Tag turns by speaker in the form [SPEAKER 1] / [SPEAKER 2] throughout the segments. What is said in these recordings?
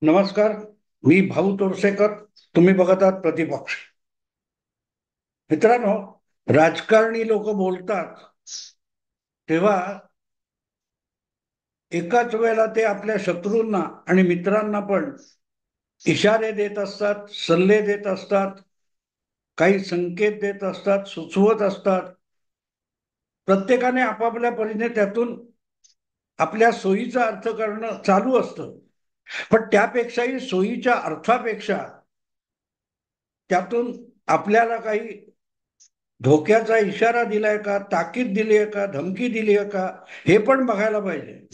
[SPEAKER 1] नमस्कार. मी भाऊ तोरसेकर. तुम्ही बघत आहात प्रतिपक्ष. मित्रांनो, राजकारणी लोक बोलतात तेव्हा एकाच वेळेला ते आपल्या शत्रूंना आणि मित्रांना पण इशारे देत असतात, सल्ले देत असतात, काही संकेत देत असतात, सुचवत असतात. प्रत्येकाने आपापल्या परीने त्यातून आपल्या सोयीचा अर्थ करणं चालू असतं. पण त्यापेक्षाही सोयीच्या अर्थापेक्षा त्यातून आपल्याला काही धोक्याचा इशारा दिलाय का, ताकीद दिली आहे का, धमकी दिली आहे का, हे पण बघायला पाहिजे.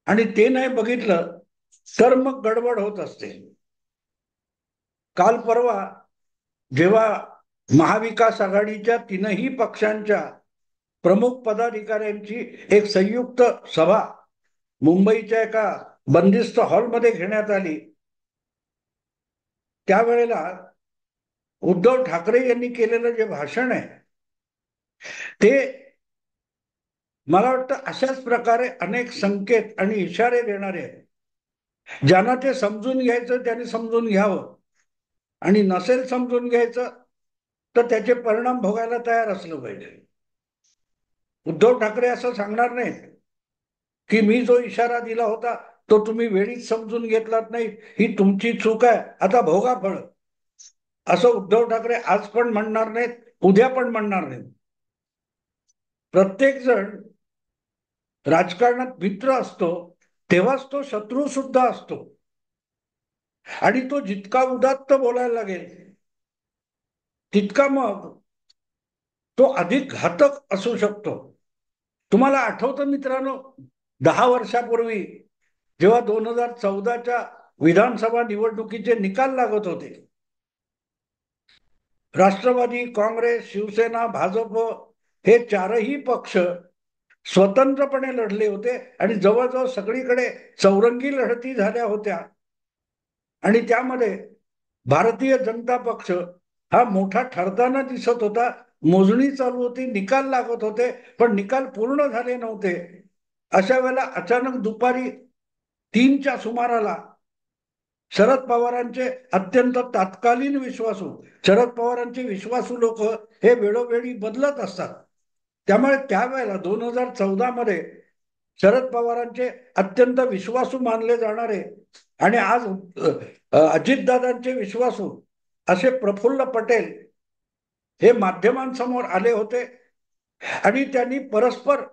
[SPEAKER 1] आणि ते नाही बघितलं तर मग गडबड होत असते. काल परवा जेव्हा महाविकास आघाडीच्या तीनही पक्षांच्या प्रमुख पदाधिकाऱ्यांची एक संयुक्त सभा मुंबईच्या एका बंदिस्त हॉलमध्ये घेण्यात आली, त्यावेळेला उद्धव ठाकरे यांनी केलेलं जे भाषण आहे ते मला वाटतं अशाच प्रकारे अनेक संकेत आणि इशारे देणारे आहेत. ज्यांना ते समजून घ्यायचं त्यांनी समजून घ्यावं, आणि नसेल समजून घ्यायचं तर त्याचे परिणाम भोगायला तयार असलं पाहिजे. उद्धव ठाकरे असं सांगणार नाहीत की मी जो इशारा दिला होता तो तुम्ही वेळीच समजून घेतलात नाही, ही तुमची चूक आहे, आता भोगा फळ. असं उद्धव ठाकरे आज पण म्हणणार नाहीत, उद्या पण म्हणणार नाहीत. प्रत्येक जण राजकारणात मित्र असतो तेव्हाच तो शत्रू सुद्धा असतो. आणि तो जितका उदात्त बोलायला लागेल तितका मग तो अधिक घातक असू शकतो. तुम्हाला आठवतं मित्रांनो, 10 वर्षापूर्वी जेव्हा 2014च्या विधानसभा निवडणुकीचे निकाल लागत होते, राष्ट्रवादी काँग्रेस, शिवसेना, भाजप हे चारही पक्ष स्वतंत्रपणे लढले होते आणि जवळजवळ सगळीकडे चौरंगी लढती झाल्या होत्या. आणि त्यामध्ये भारतीय जनता पक्ष हा मोठा ठरताना दिसत होता. मोजणी चालू होती, निकाल लागत होते, पण निकाल पूर्ण झाले नव्हते. अशा वेळेला अचानक दुपारी 3च्या सुमाराला शरद पवारांचे अत्यंत तात्कालीन विश्वासू, शरद पवारांचे विश्वासू लोक हे वेळोवेळी बदलत असतात. त्यामुळे त्यावेळेला 2014 मध्ये शरद पवारांचे अत्यंत विश्वासू मानले जाणारे आणि आज अजितदादांचे विश्वासू असे प्रफुल्ल पटेल हे माध्यमांसमोर आले होते आणि त्यांनी परस्पर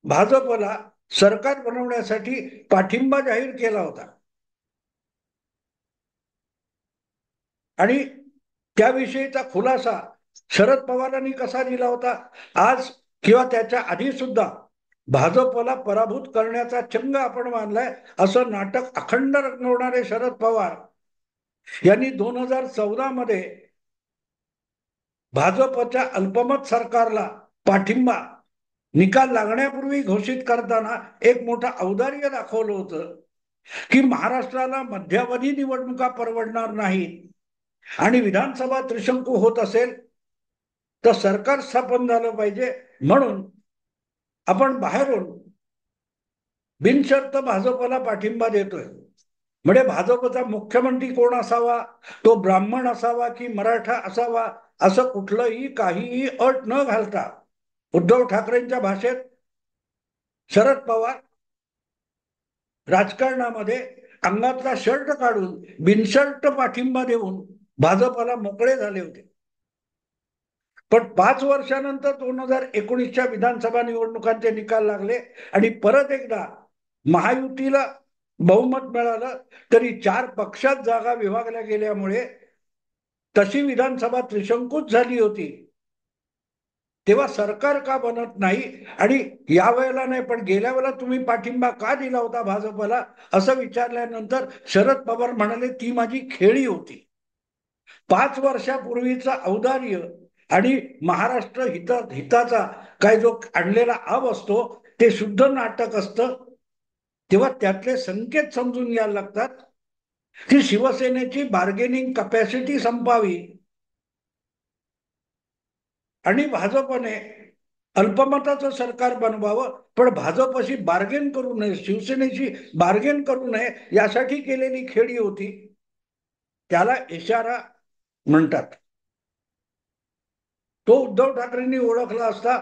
[SPEAKER 1] भाजपला सरकार बनवण्यासाठी पाठिंबा जाहीर केला होता. आणि त्याविषयीचा खुलासा शरद पवारांनी कसा दिला होता, आज किंवा त्याच्या आधी सुद्धा भाजपला पराभूत करण्याचा चंग आपण मानलाय, असं नाटक अखंड रंगवणारे शरद पवार यांनी 2014 मध्ये भाजपच्या अल्पमत सरकारला पाठिंबा निकाल लागण्यापूर्वी घोषित करताना एक मोठं औदार्य दाखवलं होतं की महाराष्ट्राला मध्यावधी निवडणुका परवडणार नाहीत आणि विधानसभा त्रिशंकू होत असेल तर सरकार स्थापन झालं पाहिजे, म्हणून आपण बाहेरून बिनशर्त भाजपला पाठिंबा देतोय. म्हणजे भाजपचा मुख्यमंत्री कोण असावा, तो ब्राह्मण असावा की मराठा असावा, असं कुठलंही काहीही अट न घालता उद्धव ठाकरेंच्या भाषेत शरद पवार राजकारणामध्ये अंगातला शर्ट काढून बिनशर्त पाठिंबा देऊन भाजपला मोकळे झाले होते. पण 5 वर्षानंतर 2019च्या विधानसभा निवडणुकांचे निकाल लागले आणि परत एकदा महायुतीला बहुमत मिळालं, तरी 4 पक्षात जागा विभागल्या गेल्यामुळे तशी विधानसभा त्रिशंकूच झाली होती. तेव्हा सरकार का बनत नाही, आणि यावेळेला नाही पण गेल्या वेळेला तुम्ही पाठिंबा का दिला होता भाजपला, असं विचारल्यानंतर शरद पवार म्हणाले ती माझी खेळी होती. 5 वर्षापूर्वीचा औदार्य आणि महाराष्ट्र हिताचा काय जो आणलेला आव असतो ते शुद्ध नाटक असतं. तेव्हा त्यातले संकेत समजून घ्यायला लागतात की शिवसेनेची बार्गेनिंग कपॅसिटी संपावी आणि भाजपने अल्पमताचं सरकार बनवावं, पण भाजपशी बार्गेन करू नये, शिवसेनेशी बार्गेन करू नये, यासाठी केलेली खेळी होती. त्याला इशारा म्हणतात. तो उद्धव ठाकरेंनी ओळखला असता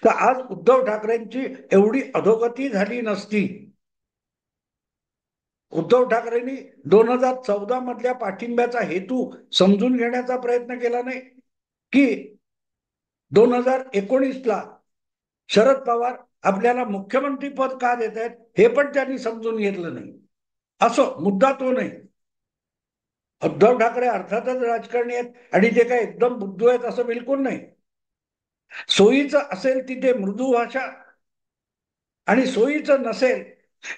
[SPEAKER 1] तर आज उद्धव ठाकरेंची एवढी अधोगती झाली नसती. उद्धव ठाकरेंनी 2014 मधल्या पाठिंब्याचा हेतू समजून घेण्याचा प्रयत्न केला नाही की 2019ला शरद पवार आपल्याला मुख्यमंत्री पद का देत आहेत हे पण त्यांनी समजून घेतलं नाही. असो, मुद्दा तो नाही. उद्धव ठाकरे अर्थातच राजकारणी आहेत आणि ते काय एकदम बुद्धू आहेत असं बिलकुल नाही. सोयीचं असेल तिथे मृदू भाषा आणि सोयीचं नसेल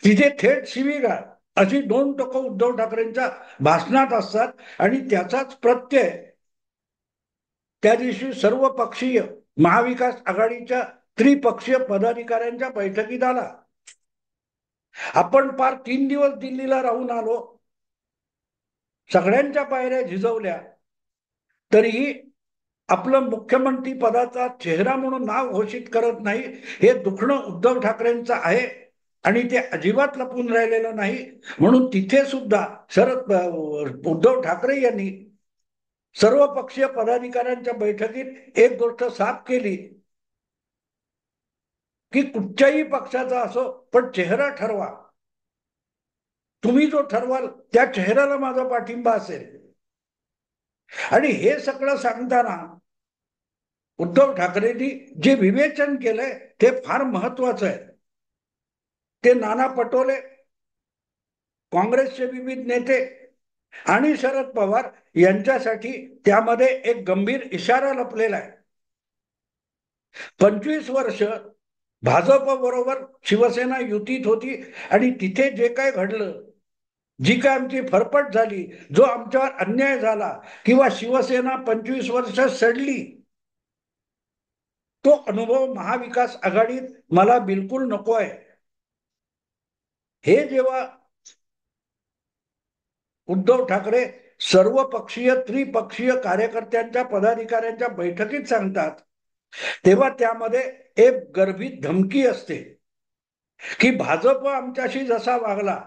[SPEAKER 1] तिथे थेट शिवीगाळ, अशी दोन टोकं उद्धव ठाकरेंच्या भाषणात असतात. आणि त्याचाच प्रत्यय त्या दिवशी सर्व पक्षीय महाविकास आघाडीच्या त्रिपक्षीय पदाधिकाऱ्यांच्या बैठकीत आला. आपण पार 3 दिवस दिल्लीला राहून आलो, सगळ्यांच्या पायऱ्या झिजवल्या, तरीही आपलं मुख्यमंत्री पदाचा चेहरा म्हणून नाव घोषित करत नाही. हे दुखणं उद्धव ठाकरेंचं आहे आणि ते अजिबात लपून राहिलेलं नाही. म्हणून तिथे सुद्धा उद्धव ठाकरे यांनी सर्व पक्षीय पदाधिकाऱ्यांच्या बैठकीत एक गोष्ट साफ केली की कुठच्याही पक्षाचा असो, पण चेहरा ठरवा. तुम्ही जो ठरवाल त्या चेहऱ्याला माझा पाठिंबा असेल. आणि हे सगळं सांगताना उद्धव ठाकरेंनी जे विवेचन केलंय ते फार महत्वाचं आहे. ते नाना पटोले, काँग्रेसचे विविध नेते आणि शरद पवार यांच्यासाठी त्यामध्ये एक गंभीर इशारा लपलेला आहे. 25 वर्ष भाजप बरोबर शिवसेना युतीत होती आणि तिथे जे काय घडलं, जी काय आमची फरफट झाली, जो आमच्यावर अन्याय झाला किंवा शिवसेना 25 वर्ष सडली, तो अनुभव महाविकास आघाडीत मला बिलकुल नको आहे. हे जेव्हा उद्धव ठाकरे सर्व पक्षीय त्रिपक्षीय कार्यकर्त्यांच्या पदाधिकाऱ्यांच्या बैठकीत सांगतात, तेव्हा त्यामध्ये एक गर्भित धमकी असते की भाजप आमच्याशी जसा वागला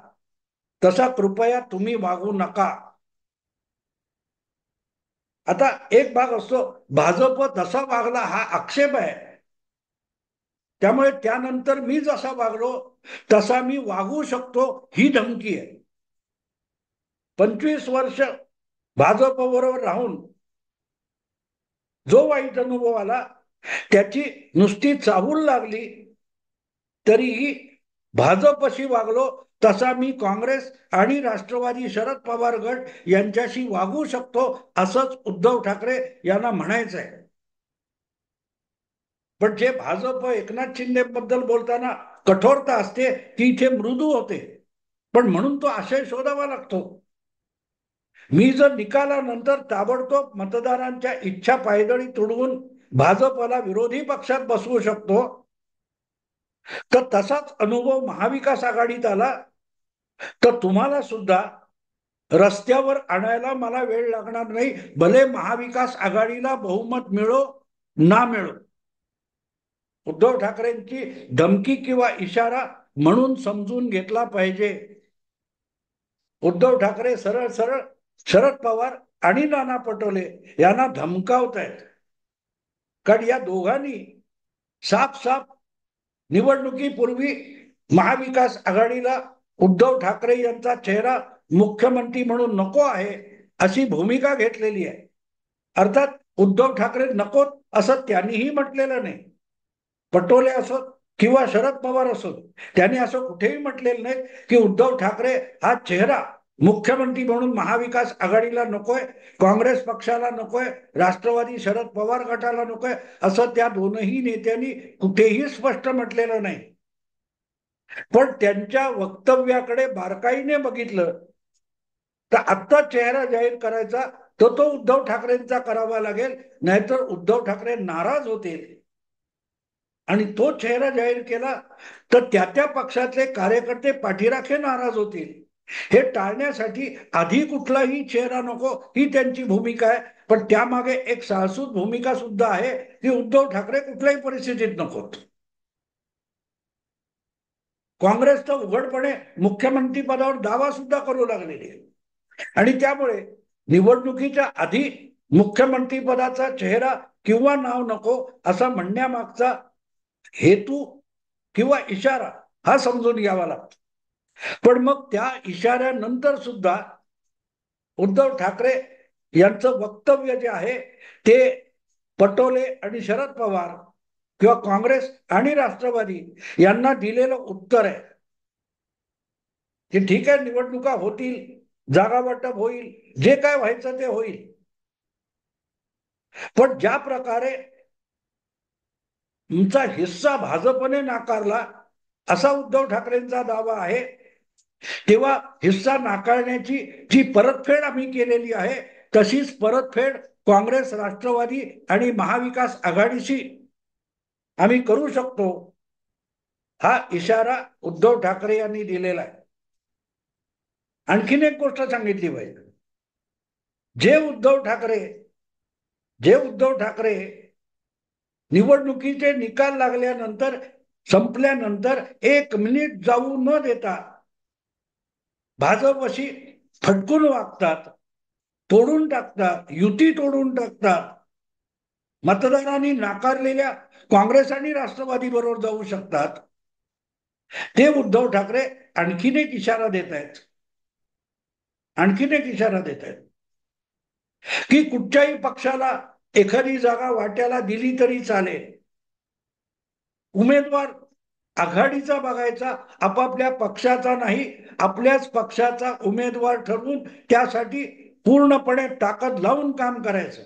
[SPEAKER 1] तसा कृपया तुम्ही वागू नका. आता एक भाग असतो भाजप तसा वागला हा आक्षेप आहे, त्यामुळे त्यानंतर मी जसा वागलो तसा मी वागू शकतो ही धमकी आहे. 25 वर्ष भाजप बरोबर राहून जो वाईट अनुभव आला त्याची नुसती चाहूल लागली, तरीही भाजपशी वागलो तसा मी काँग्रेस आणि राष्ट्रवादी शरद पवार गट यांच्याशी वागू शकतो, असंच उद्धव ठाकरे यांना म्हणायचं आहे. पण जे भाजप एकनाथ शिंदे बद्दल बोलताना कठोरता असते ती इथे मृदू होते. पण म्हणून तो आशय शोधावा लागतो. मी जर निकालानंतर ताबडतोब मतदारांच्या इच्छा पायदळी तुडवून भाजपला विरोधी पक्षात बसवू शकतो, तर तसाच अनुभव महाविकास आघाडीत आला तर तुम्हाला सुद्धा रस्त्यावर आणायला मला वेळ लागणार नाही, भले महाविकास आघाडीला बहुमत मिळो ना मिळो. उद्धव ठाकरेंची धमकी किंवा इशारा म्हणून समजून घेतला पाहिजे. उद्धव ठाकरे सरळ सरळ शरद पवार आणि नाना पटोले यांना धमकावत आहेत. कारण या दोघांनी साफ साफ निवडणुकीपूर्वी महाविकास आघाडीला उद्धव ठाकरे यांचा चेहरा मुख्यमंत्री म्हणून नको आहे अशी भूमिका घेतलेली आहे. अर्थात उद्धव ठाकरे नकोत असं त्यांनीही म्हटलेलं नाही. पटोले असोत किंवा शरद पवार असोत, त्यांनी असं कुठेही म्हटलेलं नाही की उद्धव ठाकरे हा चेहरा मुख्यमंत्री म्हणून महाविकास आघाडीला नकोय, काँग्रेस पक्षाला नकोय, राष्ट्रवादी शरद पवार गटाला नकोय, असं त्या दोनही नेत्यांनी कुठेही स्पष्ट म्हटलेलं नाही. पण त्यांच्या वक्तव्याकडे बारकाईने बघितलं तर आत्ता चेहरा जाहीर करायचा तर तो उद्धव ठाकरेंचा करावा लागेल, नाहीतर उद्धव ठाकरे नाराज होतील. आणि तो चेहरा जाहीर केला तर त्या पक्षातले कार्यकर्ते पाठीराखे नाराज होतील. हे टाळण्यासाठी आधी कुठलाही चेहरा नको ही त्यांची भूमिका आहे. पण त्यामागे एक साहसूत भूमिका सुद्धा आहे की उद्धव ठाकरे कुठल्याही परिस्थितीत नकोत. काँग्रेस तर उघडपणे मुख्यमंत्री पदावर दावा सुद्धा करू लागलेली आहे. आणि त्यामुळे निवडणुकीच्या आधी मुख्यमंत्री पदाचा चेहरा किंवा नाव नको असं म्हणण्यामागचा हेतू किंवा इशारा हा समजून घ्यावा लागतो. पण मग त्या इशाऱ्यानंतर सुद्धा उद्धव ठाकरे यांचं वक्तव्य जे आहे ते पटोले आणि शरद पवार किंवा काँग्रेस आणि राष्ट्रवादी यांना दिलेलं उत्तर आहे की ठीक आहे, निवडणुका होतील, जागा वाटप होईल, जे काय व्हायचं ते होईल, पण ज्या प्रकारे तुमचा हिस्सा भाजपने नाकारला असा उद्धव ठाकरेंचा दावा आहे, तेव्हा हिस्सा नाकारण्याची जी परतफेड आम्ही केलेली आहे तशीच परतफेड काँग्रेस, राष्ट्रवादी आणि महाविकास आघाडीशी आम्ही करू शकतो, हा इशारा उद्धव ठाकरे यांनी दिलेला आहे. आणखीन एक गोष्ट सांगितली पाहिजे. जे उद्धव ठाकरे निवडणुकीचे निकाल लागल्यानंतर, संपल्यानंतर 1 मिनिट जाऊ न देता भाजपशी फटकून वागतात, तोडून टाकतात, युती तोडून टाकतात, मतदारांनी नाकारलेल्या काँग्रेस आणि राष्ट्रवादी बरोबर जाऊ शकतात, ते उद्धव ठाकरे आणखीन एक इशारा देत आहेत. आणखीन एक इशारा देत आहेत की कुठच्याही पक्षाला एखादी जागा वाट्याला दिली तरी चालेल, उमेदवार आघाडीचा बघायचा, आपापल्या पक्षाचा नाही, आपल्याच पक्षाचा उमेदवार ठरवून त्यासाठी पूर्णपणे ताकद लावून काम करायचं.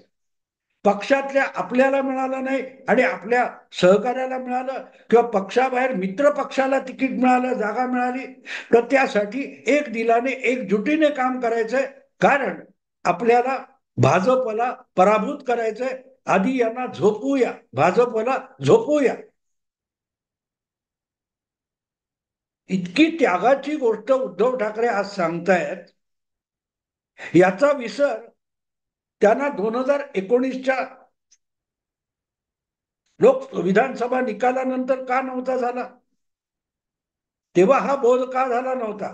[SPEAKER 1] पक्षातल्या आपल्याला मिळालं नाही आणि आपल्या सहकार्याला मिळालं किंवा पक्षाबाहेर मित्र पक्षाला तिकीट मिळालं, जागा मिळाली, तर त्यासाठी एक दिलाने एकजुटीने काम करायचंय. कारण आपल्याला भाजपला पराभूत करायचंय. आधी यांना झोपवूया, भाजपला झोपवूया. इतकी त्यागाची गोष्ट उद्धव ठाकरे आज सांगतायत, याचा विसर त्यांना 2019च्या विधानसभा निकालानंतर का नव्हता झाला? तेव्हा हा बोध का झाला नव्हता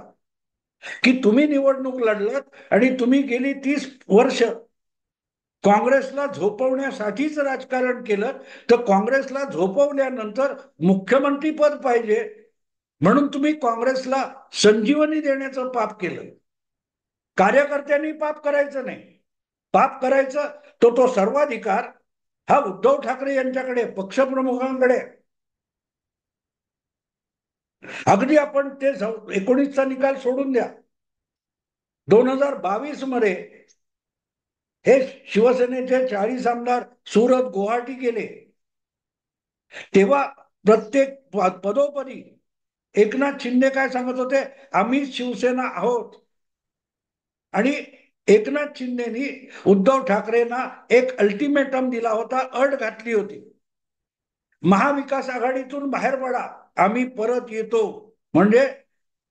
[SPEAKER 1] की तुम्ही निवडणूक लढलात आणि तुम्ही गेली 30 वर्ष काँग्रेसला झोपवण्यासाठीच राजकारण केलं, तर काँग्रेसला झोपवल्यानंतर मुख्यमंत्री पद पाहिजे म्हणून तुम्ही काँग्रेसला संजीवनी देण्याचं पाप केलं. कार्यकर्त्यांनी पाप करायचं नाही. पाप करायचं तो सर्वाधिकार हा उद्धव ठाकरे यांच्याकडे, पक्षप्रमुखांकडे. अगदी आपण ते 19चा निकाल सोडून द्या, 2022 मध्ये हे शिवसेनेचे 40 आमदार सुरत, गुवाहाटी गेले, तेव्हा प्रत्येक पदोपदी एकनाथ शिंदे काय सांगत होते, आम्ही शिवसेना आहोत. आणि एकनाथ शिंदेनी उद्धव ठाकरेंना एक अल्टिमेटम दिला होता, अट घातली होती, महाविकास आघाडीतून बाहेर पडा, आम्ही परत येतो. म्हणजे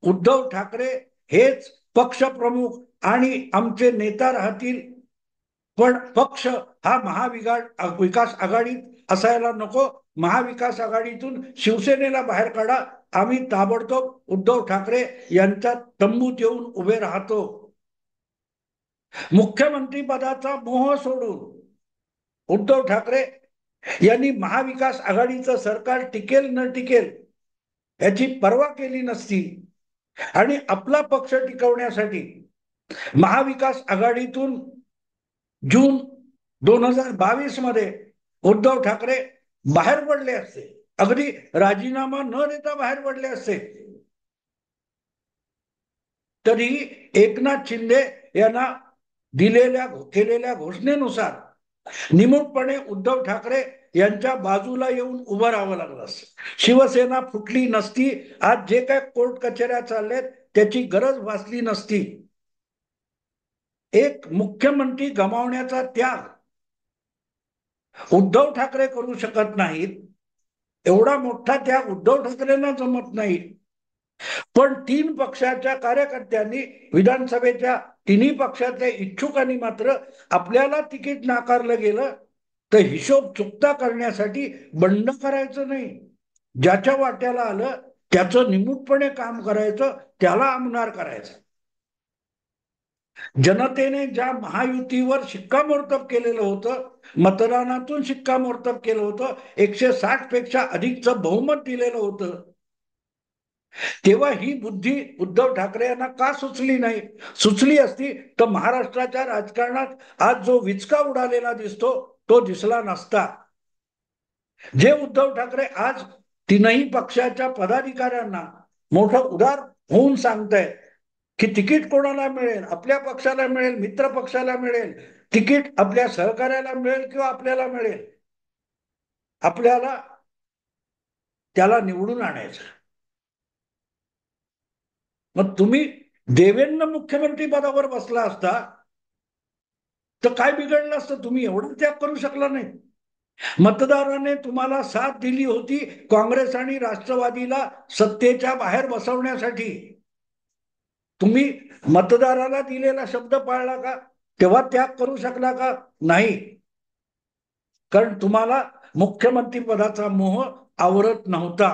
[SPEAKER 1] उद्धव ठाकरे हेच पक्षप्रमुख आणि आमचे नेता राहतील, पण पक्ष हा महाविकास आघाडीत असायला नको, महाविकास आघाडीतून शिवसेनेला बाहेर काढा, आम्ही ताबडतोब उद्धव ठाकरे यांच्या तंबूत येऊन उभे राहतो. मुख्यमंत्री पदाचा मोह सोडून उद्धव ठाकरे यांनी महाविकास आघाडीचं सरकार टिकेल न टिकेल याची पर्वा केली नसती आणि आपला पक्ष टिकवण्यासाठी महाविकास आघाडीतून जून 2022 मध्ये उद्धव ठाकरे बाहेर पडले असते, अगदी राजीनामा न देता बाहेर पडले असते, तरी एकनाथ शिंदे यांना केलेल्या घोषणेनुसार निमूटपणे उद्धव ठाकरे यांच्या बाजूला येऊन उभं राहावं लागलं असतं. शिवसेना फुटली नसती, आज जे काय कोर्ट कचेऱ्या चालल्यात त्याची गरज भासली नसती. एक मुख्यमंत्री गमावण्याचा त्याग उद्धव ठाकरे करू शकत नाहीत, एवढा मोठा त्याग उद्धव ठाकरेंना जमत नाही. पण तीन पक्षाच्या कार्यकर्त्यांनी, विधानसभेच्या तिन्ही पक्षाच्या इच्छुकांनी मात्र आपल्याला तिकीट नाकारलं गेलं तर हिशोब चुकता करण्यासाठी बंड करायचं नाही, ज्याच्या वाट्याला आलं त्याचं निमूटपणे काम करायचं, त्याला आमदार करायचं. जनतेने ज्या महायुतीवर शिक्कामोर्तब केलेलं होतं, मतदानातून शिक्कामोर्तब केलं होतं, 160 पेक्षा अधिकचं बहुमत दिलेलं होतं, तेव्हा ही बुद्धी उद्धव ठाकरे यांना का सुचली नाही? सुचली असती तर महाराष्ट्राच्या राजकारणात आज जो विचका उडालेला दिसतो तो दिसला नसता. जे उद्धव ठाकरे आज तीनही पक्षाच्या पदाधिकाऱ्यांना मोठं उदार होऊन सांगतायत की तिकीट कोणाला मिळेल, आपल्या पक्षाला मिळेल, मित्र पक्षाला मिळेल, तिकीट आपल्या सहकार्याला मिळेल किंवा आपल्याला मिळेल, आपल्याला त्याला निवडून आणायचं. मग तुम्ही देवेंद्र मुख्यमंत्री पदावर बसला असता तर काय बिघडलं असतं? तुम्ही एवढं त्याग करू शकला नाही. मतदाराने तुम्हाला साथ दिली होती काँग्रेस आणि राष्ट्रवादीला सत्तेच्या बाहेर बसवण्यासाठी. तुम्ही मतदाराला दिलेला शब्द पाळला का? तेव्हा त्याग करू शकला का? नाही. कारण तुम्हाला मुख्यमंत्री पदाचा मोह आवरत नव्हता.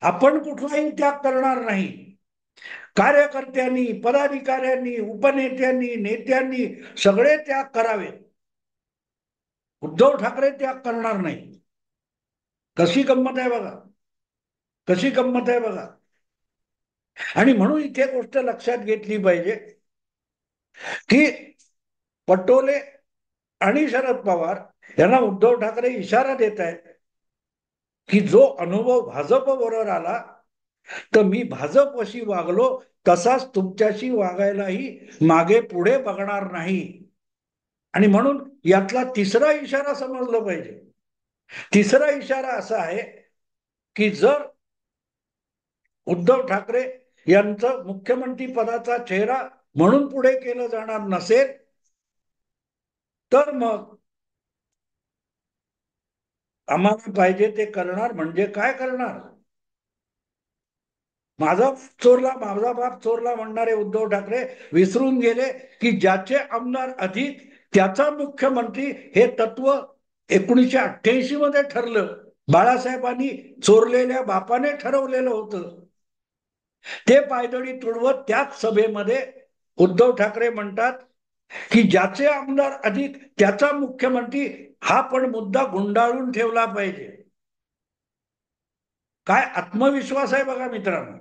[SPEAKER 1] आपण कुठलाही त्याग करणार नाही. कार्यकर्त्यांनी, पदाधिकाऱ्यांनी, उपनेत्यांनी, नेत्यांनी सगळे त्याग करावे. उद्धव ठाकरे त्याग करणार नाही. कशी गंमत आहे बघा, कशी गंमत आहे बघा. आणि म्हणून इथे गोष्ट लक्षात घेतली पाहिजे की पटोले आणि शरद पवार यांना उद्धव ठाकरे इशारा देत आहेत की जो अनुभव भाजप बरोबर आला तर मी भाजपशी वागलो तसाच तुमच्याशी वागायलाही मागे पुढे बघणार नाही. आणि म्हणून यातला तिसरा इशारा समजलं पाहिजे. तिसरा इशारा असा आहे की जर उद्धव ठाकरे यांचं मुख्यमंत्री पदाचा चेहरा म्हणून पुढे केलं जाणार नसेल तर मग आम्हाला पाहिजे ते करणार. म्हणजे काय करणार? माझा चोरला, माझा बाप चोरला म्हणणारे उद्धव ठाकरे विसरून गेले की ज्याचे आमदार अधिक त्याचा मुख्यमंत्री हे तत्व 1988 मध्ये ठरलं. बाळासाहेबांनी चोरलेल्या बापाने ठरवलेलं होतं. ते पायदळी तुडवत त्याच सभेमध्ये उद्धव ठाकरे म्हणतात की ज्याचे आमदार अधिक त्याचा मुख्यमंत्री हा पण मुद्दा गुंडाळून ठेवला पाहिजे. काय आत्मविश्वास आहे बघा मित्रांनो,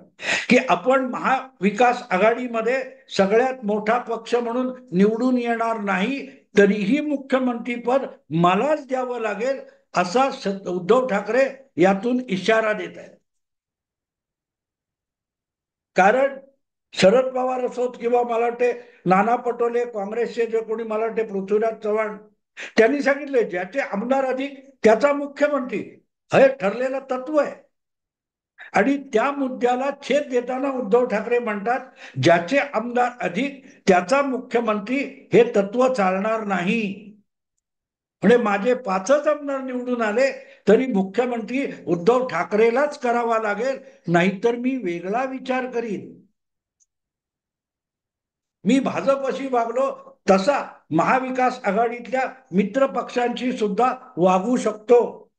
[SPEAKER 1] की आपण महाविकास आघाडीमध्ये सगळ्यात मोठा पक्ष म्हणून निवडून येणार नाही तरीही मुख्यमंत्रीपद मलाच द्यावं लागेल असा उद्धव ठाकरे यातून इशारा देत आहेत. कारण शरद पवार असोत किंवा मला वाटते नाना पटोले, काँग्रेसचे जे कोणी, मला वाटते पृथ्वीराज चव्हाण, त्यांनी सांगितले ज्याचे आमदार अधिक त्याचा मुख्यमंत्री हे ठरलेलं तत्व आहे. आणि त्या मुद्द्याला छेद देताना उद्धव ठाकरे म्हणतात ज्याचे आमदार अधिक त्याचा मुख्यमंत्री हे तत्व चालणार नाही. म्हणजे माझे 5च आमदार निवडून आले तरी मुख्यमंत्री उद्धव ठाकरेलाच करावा लागेल, नाहीतर मी वेगळा विचार करीन. मी भाजपशी वागलो तसा महाविकास आघाडीतल्या मित्र पक्षांशी सुद्धा वागू शकतो.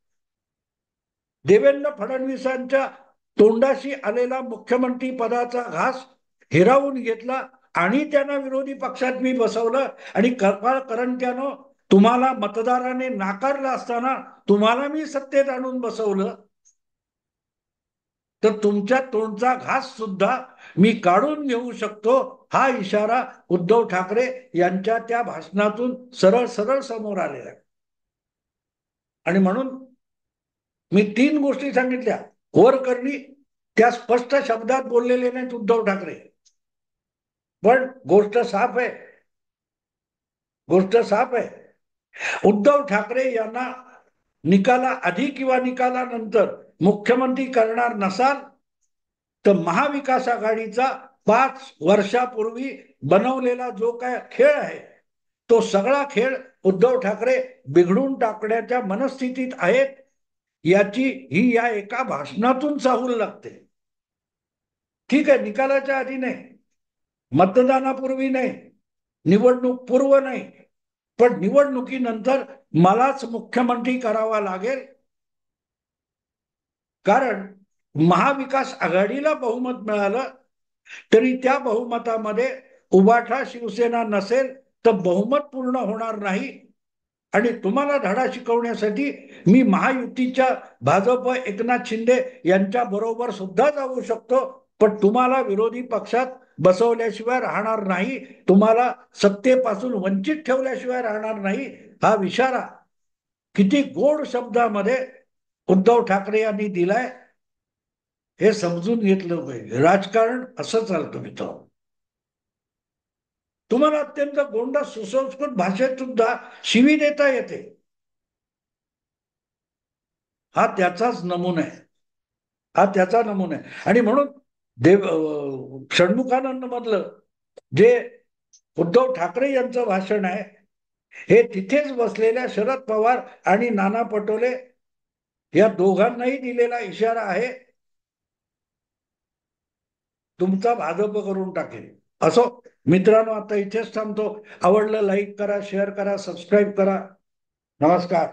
[SPEAKER 1] देवेंद्र फडणवीसांच्या तोंडाशी आलेला मुख्यमंत्री पदाचा घास हिरावून घेतला आणि त्यांना विरोधी पक्षात मी बसवलं. आणि कपाळ करंट्यानं तुम्हाला मतदाराने नाकारलं असताना तुम्हाला मी सत्तेत आणून बसवलं, तर तुमच्या तोंडचा घास सुद्धा मी काढून घेऊ शकतो. हा इशारा उद्धव ठाकरे यांच्या त्या भाषणातून सरळ सरळ समोर आलेला आहे. आणि म्हणून मी 3 गोष्टी सांगितल्या. वरकरणी त्या स्पष्ट शब्दात बोललेले नाहीत उद्धव ठाकरे, पण गोष्ट साफ आहे, गोष्ट साफ आहे. उद्धव ठाकरे यांना निकाला आधी किंवा निकालानंतर मुख्यमंत्री करणार नसाल तर महाविकास आघाडीचा 5 वर्षापूर्वी बनवलेला जो काय खेळ आहे तो सगळा खेळ उद्धव ठाकरे बिघडून टाकण्याच्या मनस्थितीत आहेत याची ही या एका भाषणातून चाहूल लागते. ठीक आहे, निकालाच्या आधी नाही, मतदानापूर्वी नाही, निवडणूक पूर्व नाही, पण निवडणुकीनंतर मलाच मुख्यमंत्री करावा लागेल. कारण महाविकास आघाडीला बहुमत मिळालं तरी त्या बहुमतामध्ये उभाठा शिवसेना नसेल तर बहुमत पूर्ण होणार नाही. आणि तुम्हाला धडा शिकवण्यासाठी मी महायुतीच्या भाजप एकनाथ शिंदे यांच्या बरोबर सुद्धा जाऊ शकतो, पण तुम्हाला विरोधी पक्षात बसवल्याशिवाय राहणार नाही, तुम्हाला सत्तेपासून वंचित ठेवल्याशिवाय राहणार नाही. हा इशारा किती गोड शब्दामध्ये उद्धव ठाकरे यांनी दिलाय हे समजून घेतलं पाहिजे. राजकारण असं चालतं मित्र. तुम्हाला अत्यंत गोंडा सुसंस्कृत भाषेत सुद्धा शिवी देता येते. हा त्याचाच नमुना आहे. हा त्याचा नमुना आहे. आणि म्हणून षण्मुखानंद मधलं जे उद्धव ठाकरे यांचं भाषण आहे हे तिथेच बसलेल्या शरद पवार आणि नाना पटोले या दोघांनाही दिलेला इशारा आहे, तुमचा भाजप करून टाकेल. असो मित्रांनो, आता इथेच थांबतो. आवडलं लाईक करा, शेअर करा, सबस्क्राईब करा. नमस्कार.